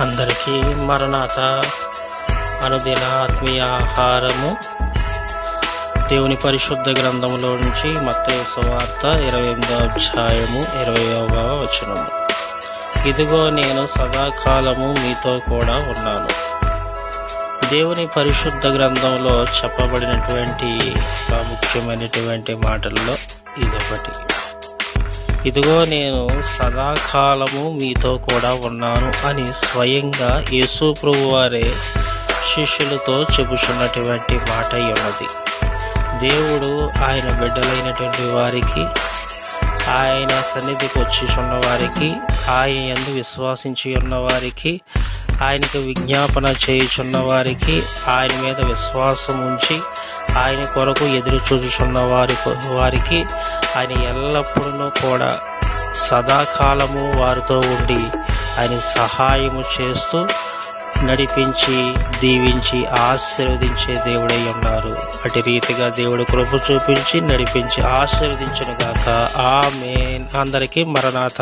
అందరికీ మరణాత అనుదిన ఆత్మీయ ఆహారము దేవుని పరిశుద్ధ గ్రంథంలో నుంచి మత్తయి సువార్త 28వ అధ్యాయము 20వ వచనము. ఇదిగో నేను సదాకాలము మీతో కూడా ఉన్నాను. దేవుని పరిశుద్ధ గ్రంథంలో చెప్పబడినటువంటి ప్రాముఖ్యమైనటువంటి మాటల్లో ఇదొకటి. ఇదిగో నేను సదాకాలము మీతో కూడా ఉన్నాను అని స్వయంగా యేసు ప్రభువు వారే శిష్యులతో చెబుతున్నటువంటి మాట ఉన్నది. దేవుడు ఆయన బిడ్డలైనటువంటి వారికి, ఆయన సన్నిధికి వచ్చి ఉన్న వారికి, ఆయన యందు విశ్వాసించి ఉన్న వారికి, ఆయనకు విజ్ఞాపన చేయుచున్న వారికి, ఆయన మీద విశ్వాసం ఉంచి ఆయన కొరకు ఎదురు చూచుచున్న వారికి ఆయన ఎల్లప్పుడూ కూడా సదాకాలము వారితో ఉండి ఆయన సహాయము చేస్తూ నడిపించి దీవించి ఆశీర్వదించే దేవుడై ఉన్నారు. అటు రీతిగా దేవుడు కృప చూపించి నడిపించి ఆశీర్వదించును గాక. ఆమేన్. అందరికీ మరణాత.